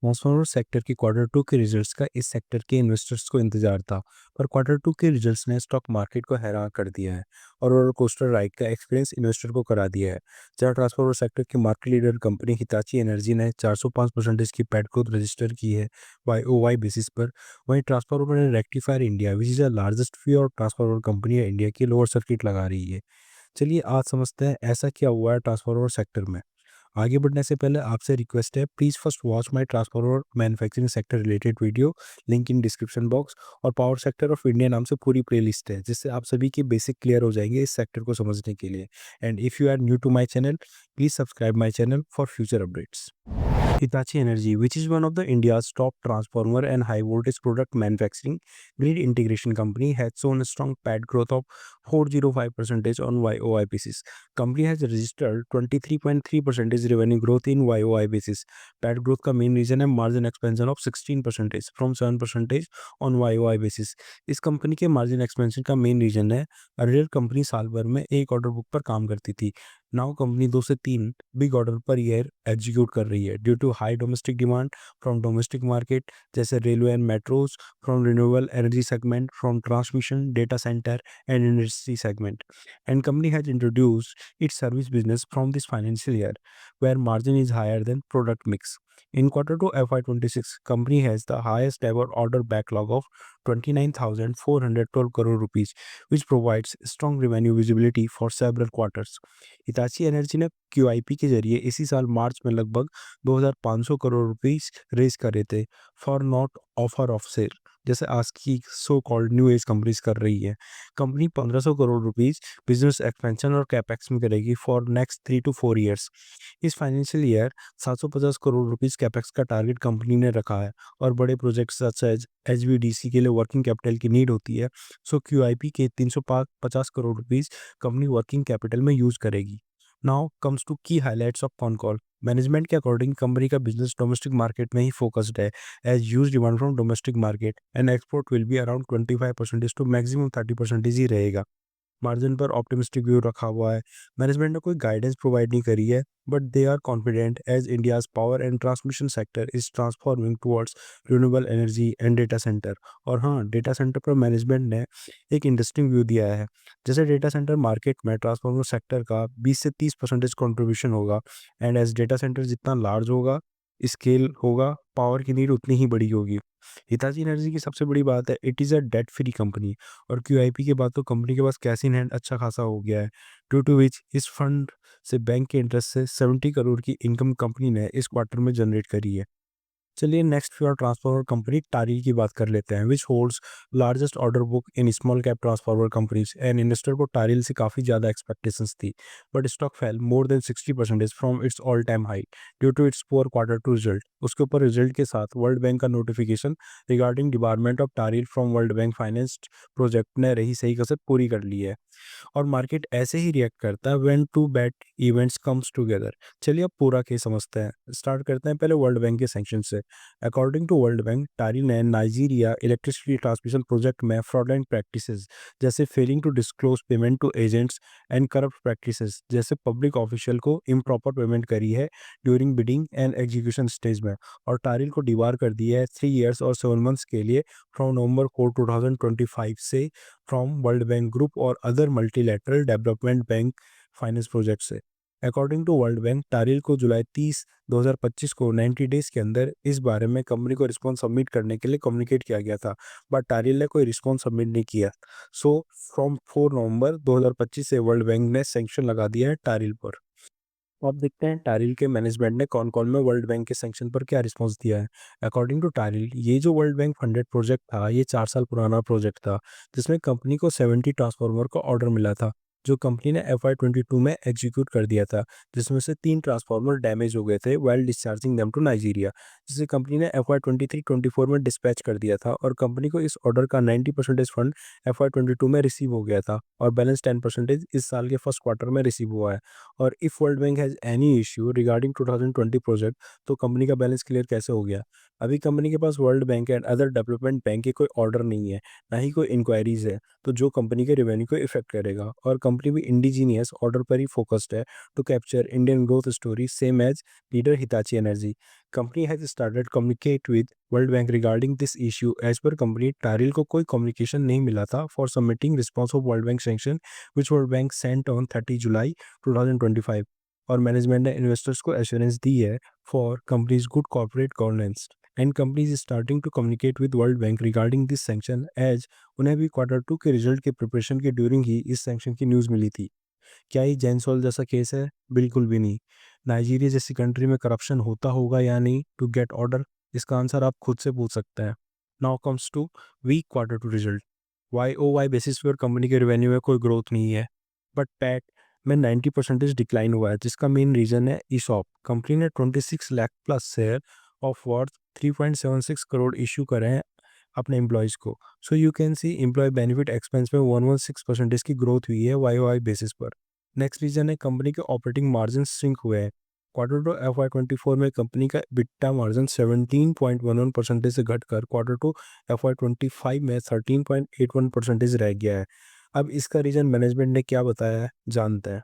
Transformer sector की quarter to के results का इस सेक्टर के इन्वेस्टर्स को इंतजार था, पर क्वार्टर टू के रिजल्ट्स ने स्टॉक मार्केट को हैरान कर दिया है और रोलर कोस्टर राइड का एक्सपीरियंस इन्वेस्टर को करा दिया है। जहां ट्रांसफार्मर सेक्टर की market leader company Hitachi energy ने 405% की पैट ग्रोथ रजिस्टर की है वाई बेसिस पर, वहीं ट्रांसफार्मर ने rectifier India which is the largest pure transformer company है इंडिया की लोअर सर्किट लगा रही है। चलिए आज समझते हैं ऐसा क्या हुआ है ट्रांसफार्मर सेक्टर में। आगे बढ़ने से पहले आपसे रिक्वेस्ट है, please first watch my transformer manufacturing sector related video, link in description box. और पावर सेक्टर ऑफ इंडिया नाम से पूरी प्लेलिस्ट है जिससे आप सभी के बेसिक क्लियर हो जाएंगे इस सेक्टर को समझने के लिए। And if you are new to my channel, please subscribe my channel for future updates. Hitachi Energy, which is one of the India's top transformer and high voltage product manufacturing grid integration company, has shown a strong PAT growth of 405% on YOY basis. Company has registered 23.3% revenue growth in YOY basis. PAT growth का main reason है margin expansion of 16% from 7% on YOY basis. इस company के margin expansion का main reason है, earlier company साल भर में एक ऑर्डर बुक पर काम करती थी। नाउ कंपनी 2 से 3 big order per year execute कर रही है due to high domestic demand from domestic market जैसे railway and metros, from renewable energy segment, from transmission, data centre and industry segment. And company has introduced its service business from this financial year, where margin is higher than product mix. In quarter 2 FY26, company has the highest ever order backlog of 29,412 crore rupees, which provides strong revenue visibility for several quarters. Hitachi energy ने QIP के जरिए इसी साल मार्च में लगभग 2,500 crore rupees raise करे थे for not offer of sale, जैसे आज की so called new age companies कर रही है। Company 1,500 crore rupees business expansion और कैपेक्स में करेगी फॉर नेक्स्ट 3 to 4 ईयर्स। इस financial year 750 crore rupees capex का टारगेट कंपनी ने रखा है और बड़े प्रोजेक्ट्स सच एज HVDC के लिए वर्किंग कैपिटल की नीड होती है। सो QIP के 350 crore rupees company working capital में यूज करेगी। Now comes to key highlights of con call. Management के अकॉर्डिंग कंपनी का बिजनेस डोमेस्टिक मार्केट में ही फोकस्ड है, as use demand from domestic market and export will be around 25% to maximum 30% ही रहेगा। Margin पर ऑप्टिमिस्टिक व्यू रखा हुआ है। मैनेजमेंट ने कोई गाइडेंस प्रोवाइड नहीं करी है, but they are confident as India's power and transmission sector is transforming towards renewable energy and data centre. और हाँ, डेटा सेंटर पर मैनेजमेंट ने एक इंटरेस्टिंग व्यू दिया है। जैसे डेटा सेंटर मार्केट में ट्रांसफॉर्मर सेक्टर का 20 से 30% कॉन्ट्रीब्यूशन होगा, एंड एज डेटा सेंटर जितना लार्ज होगा, स्केल होगा, पावर की नीड उतनी ही बड़ी होगी। हिताची एनर्जी की सबसे बड़ी बात है, it is a debt free company. और QIP के बाद तो कंपनी के पास कैश इन हैंड अच्छा खासा हो गया है, ड्यू टू विच इस फंड से बैंक के इंटरेस्ट से 70 करोड़ की इनकम कंपनी ने इस क्वार्टर में जनरेट करी है। चलिए next pure transformer company Taril की बात कर लेते हैं, which holds largest order book in small cap transformer companies. And investor को टारिल से काफ़ी ज़्यादा एक्सपेक्टेशंस थी, but stock fell more than 60% from its all time high due to its poor quarter two result. उसके ऊपर रिजल्ट के साथ वर्ल्ड बैंक का notification regarding department of Taril from world bank financed project ने रही सही कसर पूरी कर ली है। और मार्केट ऐसे ही रिएक्ट करता है when two bad events comes together. चलिए अब पूरा केस समझते हैं। स्टार्ट करते हैं पहले वर्ल्ड बैंक के सैंक्शन से। According to World Bank, TARIL ने नाइजीरिया इलेक्ट्रिसिटी ट्रांसमिशन प्रोजेक्ट में फ्रॉडलेंट प्रैक्टिसेस जैसे failing to disclose payment to agents and corrupt practices जैसे पब्लिक ऑफिशियल को इम्प्रॉपर पेमेंट करी है during bidding and execution stage में। और टारिल को डिबार कर दिया है 3 ईयर्स और 7 मंथ्स के लिए फ्रॉम नवंबर 4 2025 से फ्रॉम वर्ल्ड बैंक ग्रुप और other multilateral development bank finance project से। अकॉर्डिंग टू वर्ल्ड बैंक, टारिल को जुलाई 30 2025 को 90 डेज के अंदर इस बारे में कंपनी को रिस्पॉन्स सबमिट करने के लिए कम्युनिकेट किया गया था, बट टारिल ने कोई रिस्पॉन्स सबमिट नहीं किया। सो फ्रॉम 4 नवंबर 2025 से वर्ल्ड बैंक ने सैंक्शन लगा दिया है टारिल पर। तो अब देखते हैं टारिल के मैनेजमेंट ने कौन कौन में वर्ल्ड बैंक के सैंक्शन पर क्या रिस्पॉन्स दिया है। अकॉर्डिंग टू टारिल, ये जो वर्ल्ड बैंक फंडेड प्रोजेक्ट था, ये 4 साल पुराना प्रोजेक्ट था जिसमें कंपनी को 70 ट्रांसफार्मर का ऑर्डर मिला था, जो कंपनी ने FY22 में एग्जीक्यूट कर दिया था, जिसमें से 3 ट्रांसफार्मर डैमेज हो गए थे while discharging them to Nigeria, जिसे कंपनी ने FY23-24 में डिस्पैच कर दिया था। और कंपनी को इस ऑर्डर का 90% फंड FY22 में रिसीव हो गया था और बैलेंस 10% इस साल के फर्स्ट क्वार्टर में रिसीव हुआ है। और if world bank has any issue regarding 2020 project, तो कंपनी का बैलेंस क्लियर कैसे हो गया? अभी कंपनी के पास world bank and other development bank के कोई ऑर्डर नहीं है, ना ही कोई इंक्वायरीज है, तो जो कंपनी के रेवेन्यू को इफेक्ट करेगा। और कंपनी भी इंडिजीनियस ऑर्डर पर ही फोकस्ड है to capture Indian growth story same as leader Hitachi energy. Company has started communicate with world bank regarding this issue. As per company Taril को कोई कम्युनिकेशन नहीं मिला था for submitting response of world bank sanction which world bank sent on 30 July 2025। और management ने investors को assurance दी है for companies good corporate governance and companies is starting to communicate with world bank regarding this sanction as उन्हें भी Q2 के result के preparation के ड्यूरिंग ही इस सैंक्शन की न्यूज़ मिली थी। क्या ये जैनसोल जैसा केस है? बिल्कुल भी नहीं। नाइजीरिया जैसी कंट्री में करप्शन होता होगा या नहीं टू गेट ऑर्डर, इसका आंसर आप खुद से पूछ सकते हैं। Now comes to weak Q2 result. Y O Y basis पर कंपनी के रेवेन्यू में कोई ग्रोथ नहीं है, बट पैट में 90% डिक्लाइन हुआ है, जिसका मेन रीजन है ईसॉप। कंपनी ने 26 lakh plus share of worth 3.76 crore issue करे हैं अपने एम्प्लॉयज़ को। So you can see employee benefit expense में 116% की ग्रोथ हुई है वाई वाई बेसिस पर। नेक्स्ट रीजन है कंपनी के ऑपरेटिंग मार्जिन श्रिंक हुए हैं। Q2 FY24 में कंपनी का EBITDA मार्जिन 17.11% से घटकर Q2 FY25 में 13.81% रह गया है। अब इसका रीजन मैनेजमेंट ने क्या बताया है, जानते हैं।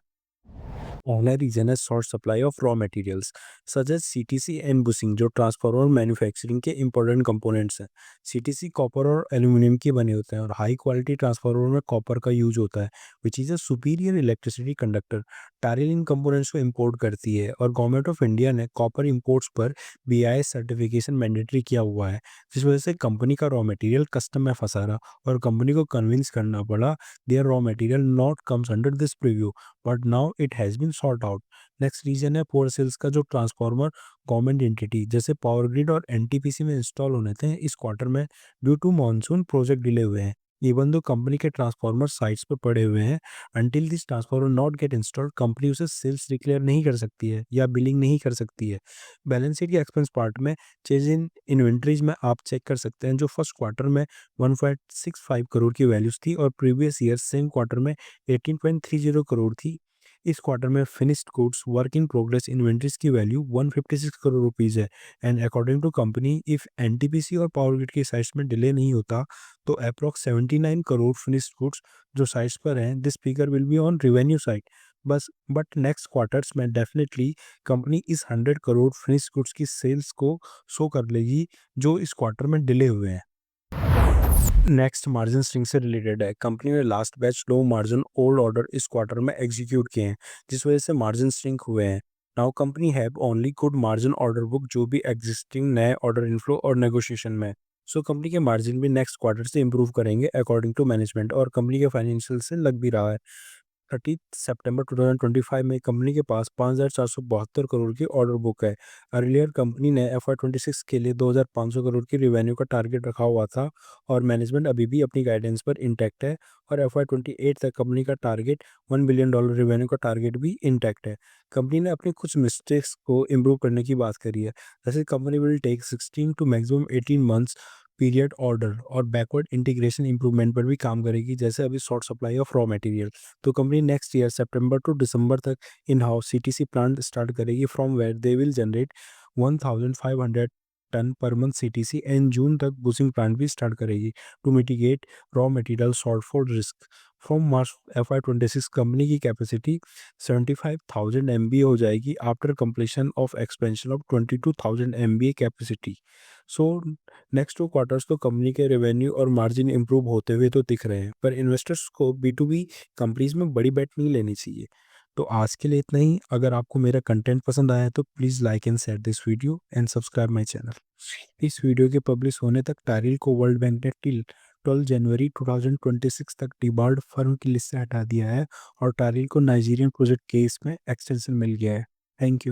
पहला रीजन है short supply of raw materials such as CTC and bushing, जो ट्रांसफार्मर मैन्युफैक्चरिंग के इंपॉर्टेंट कंपोनेंट्स हैं। सीटीसी कॉपर और एल्यूमिनियम के बने होते हैं और हाई क्वालिटी ट्रांसफार्मर में कॉपर का यूज होता है which is a superior electricity conductor. Taril इन कंपोनेंट्स को इंपोर्ट करती है और गवर्नमेंट ऑफ इंडिया ने कॉपर इंपोर्ट्स पर BIS सर्टिफिकेशन मैंडेटरी किया हुआ है, जिस वजह से कंपनी का रॉ मटेरियल कस्टम में फंसा रहा और कंपनी को कन्विंस करना पड़ा their raw material not comes under this preview, but now it has been sort out. Next reason है पुअर सेल्स का, जो ट्रांसफार्मर गवर्नमेंट एंटिटी जैसे पावर ग्रिड और एनटीपीसी में इंस्टॉल होने थे इस क्वार्टर में due to monsoon project delay हुए हैं। इवन दो कंपनी के ट्रांसफार्मर साइट्स पर पड़े हुए हैं, until this transformer not gate installed company उसे सेल्स डिक्लेयर नहीं कर सकती है या बिलिंग नहीं कर सकती है। बैलेंस शीट के एक्सपेंस पार्ट में चेंज इन इन्वेंट्रीज में आप चेक कर सकते हैं, जो फर्स्ट क्वार्टर में 1.65 करोड़ की वैल्यूज थी और प्रीवियस ईयर सेम क्वार्टर में 18.30 करोड़ थी। इस क्वार्टर में finished goods work in progress inventories की वैल्यू 156 करोड़ रुपीस है and according to company if NTPC और पावर ग्रिड की साइट्स में डिले नहीं होता तो अप्रॉक्स 79 करोड़ फिनिश्ड गुड्स जो साइट्स पर हैं this figure will be on revenue side. बस बट नेक्स्ट क्वार्टर्स में डेफिनेटली कंपनी इस 100 करोड़ फिनिश्ड गुड्स की सेल्स को शो कर लेगी जो इस क्वार्टर में डिले हुए हैं। नेक्स्ट मार्जिन स्ट्रिंग से रिलेटेड है। कंपनी ने last batch low margin old order इस क्वार्टर में एग्जीक्यूट किए हैं, जिस वजह से मार्जिन स्ट्रिंग हुए हैं। Now company have only good margin order book, जो भी एग्जिस्टिंग नए ऑर्डर इनफ्लो और नेगोशिएशन में। सो कंपनी के मार्जिन भी नेक्स्ट क्वार्टर से इंप्रूव करेंगे अकॉर्डिंग टू मैनेजमेंट और कंपनी के फाइनेंशियल से लग भी रहा है। 30 सितंबर 2025 में कंपनी के पास 5,472 करोड़ की ऑर्डर बुक है। अर्लियर कंपनी ने FY26 के लिए 2,500 करोड़ की रिवेन्यू का टारगेट रखा हुआ था और मैनेजमेंट अभी भी अपनी गाइडेंस पर इंटैक्ट है और FY28 तक कंपनी का टारगेट $1 बिलियन रिवेन्यू का टारगेट भी इंटैक्ट है। कंपनी ने अपनी कुछ मिस्टेक्स को इम्प्रूव करने की बात करी है, जैसे company will take 16 to maximum 18 months period order और बैकवर्ड इंटीग्रेशन इंप्रूवमेंट पर भी काम करेगी, जैसे अभी short supply of raw material. तो कंपनी नेक्स्ट ईयर सितंबर टू दिसंबर तक in house CTC plant start करेगी from where they will generate 1,500 ton per month CTC and June तक बुशिंग प्लांट भी स्टार्ट करेगी to mitigate raw material shortfall risk. From March FY26 company की capacity 75,000 MBA हो जाएगी after completion of expansion of 22,000 MBA capacity. So next 2 quarters तो company के revenue और margin improve होते हुए तो दिख रहे हैं, पर इन्वेस्टर्स को B2B कंपनीज में बड़ी बेट नहीं लेनी चाहिए। तो आज के लिए इतना ही। अगर आपको मेरा कंटेंट पसंद आया तो please like and share this video and subscribe my channel. इस वीडियो के पब्लिश होने तक टारिल को वर्ल्ड बैंक ने टिल 12 जनवरी 2026 तक डिबार्ड फर्म की लिस्ट से हटा दिया है और टारिल को नाइजीरियन प्रोजेक्ट केस में एक्सटेंशन मिल गया है। Thank you.